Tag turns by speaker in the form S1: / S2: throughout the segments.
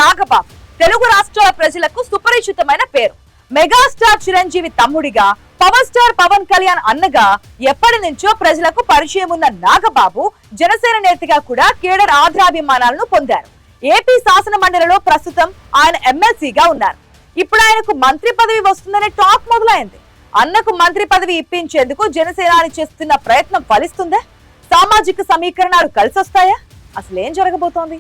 S1: నాగబాబు తెలుగు రాష్ట్రాల ప్రజలకు సుపరిచితమైన పేరు. మెగాస్టార్ చిరంజీవి తమ్ముడిగా, పవర్ స్టార్ పవన్ కళ్యాణ్ అన్నగా ఎప్పటి నుంచో ప్రజలకు పరిచయం ఉన్న నాగబాబు జనసేన నేతగా కూడా కేడర్ ఆదరాభిమానాలను పొందారు. ఏపీ శాసన మండలిలో ప్రస్తుతం ఆయన ఎమ్మెల్సీగా ఉన్నారు. ఇప్పుడు ఆయనకు మంత్రి పదవి వస్తుందనే టాక్ మొదలైంది. అన్నకు మంత్రి పదవి ఇప్పించేందుకు జనసేనాని చేస్తున్న ప్రయత్నం ఫలిస్తుందా? సామాజిక సమీకరణాలు కలిసొస్తాయా? అసలు ఏం జరగబోతోంది?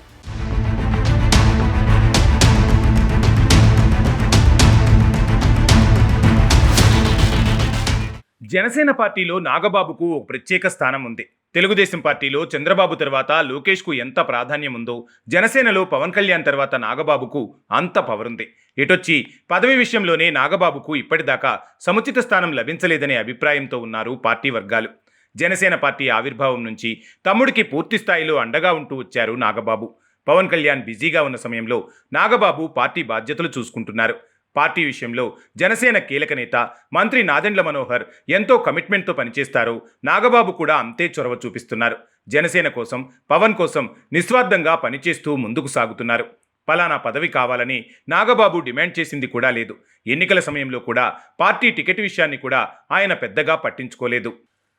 S2: జనసేన పార్టీలో నాగబాబుకు ఒక ప్రత్యేక స్థానం ఉంది. తెలుగుదేశం పార్టీలో చంద్రబాబు తర్వాత లోకేష్కు ఎంత ప్రాధాన్యం ఉందో, జనసేనలో పవన్ కళ్యాణ్ తర్వాత నాగబాబుకు అంత పవర్ ఉంది. ఎటొచ్చి పదవి విషయంలోనే నాగబాబుకు ఇప్పటిదాకా సముచిత స్థానం లభించలేదనే అభిప్రాయంతో ఉన్నారు పార్టీ వర్గాలు. జనసేన పార్టీ ఆవిర్భావం నుంచి తమ్ముడికి పూర్తి స్థాయిలో అండగా ఉంటూ వచ్చారు నాగబాబు. పవన్ కళ్యాణ్ బిజీగా ఉన్న సమయంలో నాగబాబు పార్టీ బాధ్యతలు చూసుకుంటున్నారు. పార్టీ విషయంలో జనసేన కీలక నేత మంత్రి నాదెండ్ల మనోహర్ ఎంతో కమిట్మెంట్తో పనిచేస్తారో నాగబాబు కూడా అంతే చొరవ చూపిస్తున్నారు. జనసేన కోసం, పవన్ కోసం నిస్వార్థంగా పనిచేస్తూ ముందుకు సాగుతున్నారు. పలానా పదవి కావాలని నాగబాబు డిమాండ్ చేసింది కూడా లేదు. ఎన్నికల సమయంలో కూడా పార్టీ టికెట్ విషయాన్ని కూడా ఆయన పెద్దగా పట్టించుకోలేదు.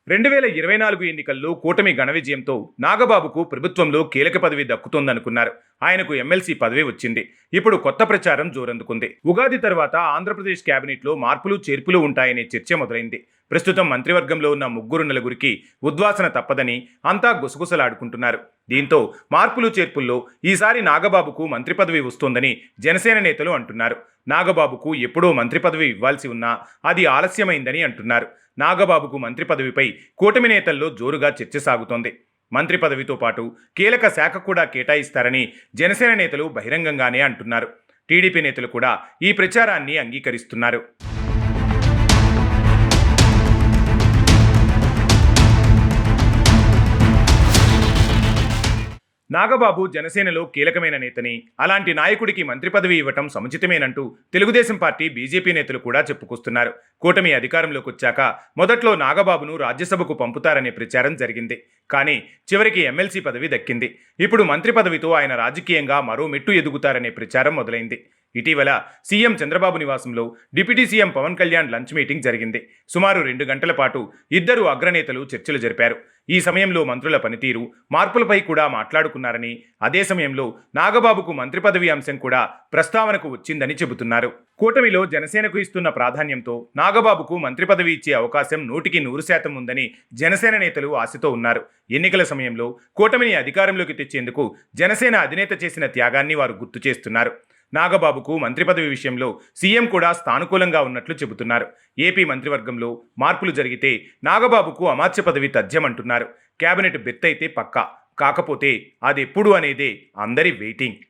S2: 2024 ఎన్నికల్లో కూటమి ఘన విజయంతో నాగబాబుకు ప్రభుత్వంలో కీలక పదవి దక్కుతోందనుకున్నారు. ఆయనకు ఎమ్మెల్సీ పదవి వచ్చింది. ఇప్పుడు కొత్త ప్రచారం జోరందుకుంది. ఉగాది తర్వాత ఆంధ్రప్రదేశ్ కేబినెట్లో మార్పులు చేర్పులు ఉంటాయనే చర్చ మొదలైంది. ప్రస్తుతం మంత్రివర్గంలో ఉన్న 3-4 ఉద్వాసన తప్పదని అంతా గుసగుసలాడుకుంటున్నారు. దీంతో మార్పులు చేర్పుల్లో ఈసారి నాగబాబుకు మంత్రి పదవి వస్తోందని జనసేన నేతలు అంటున్నారు. నాగబాబుకు ఎప్పుడో మంత్రి పదవి ఇవ్వాల్సి ఉన్నా అది ఆలస్యమైందని అంటున్నారు. నాగబాబుకు మంత్రి పదవిపై కూటమి నేతల్లో జోరుగా చర్చ సాగుతోంది. మంత్రి పదవితో పాటు కీలక శాఖ కూడా కేటాయిస్తారని జనసేన నేతలు బహిరంగంగానే అంటున్నారు. టీడీపీ నేతలు కూడా ఈ ప్రచారాన్ని అంగీకరిస్తున్నారు. నాగబాబు జనసేనలో కీలకమైన నేతని, అలాంటి నాయకుడికి మంత్రి పదవి ఇవ్వటం సముచితమేనంటూ తెలుగుదేశం పార్టీ, బీజేపీ నేతలు కూడా చెప్పుకొస్తున్నారు. కూటమి అధికారంలోకి వచ్చాక మొదట్లో నాగబాబును రాజ్యసభకు పంపుతారనే ప్రచారం జరిగింది. కానీ చివరికి ఎమ్మెల్సీ పదవి దక్కింది. ఇప్పుడు మంత్రి పదవితో ఆయన రాజకీయంగా మరో మెట్టు ఎదుగుతారనే ప్రచారం మొదలైంది. ఇటీవల సీఎం చంద్రబాబు నివాసంలో deputy CM Pawan Kalyan lunch meeting జరిగింది. సుమారు 2 గంటల పాటు ఇద్దరు అగ్రనేతలు చర్చలు జరిపారు. ఈ సమయంలో మంత్రుల పనితీరు, మార్పులపై కూడా మాట్లాడుకున్నారని, అదే సమయంలో నాగబాబుకు మంత్రి పదవి అంశం కూడా ప్రస్తావనకు వచ్చిందని చెబుతున్నారు. కూటమిలో జనసేనకు ఇస్తున్న ప్రాధాన్యంతో నాగబాబుకు మంత్రి పదవి ఇచ్చే అవకాశం 100% ఉందని జనసేన నేతలు ఆశతో ఉన్నారు. ఎన్నికల సమయంలో కూటమిని అధికారంలోకి తెచ్చేందుకు జనసేన అధినేత చేసిన త్యాగాన్ని వారు గుర్తు చేస్తున్నారు. నాగబాబుకు మంత్రి పదవి విషయంలో సీఎం కూడా సానుకూలంగా ఉన్నట్లు చెబుతున్నారు. ఏపీ మంత్రివర్గంలో మార్పులు జరిగితే నాగబాబుకు అమాత్య పదవి తథ్యమంటున్నారు. కేబినెట్ బెర్త్ అయితే పక్కా, కాకపోతే అదెప్పుడు అనేదే అందరి వెయిటింగ్.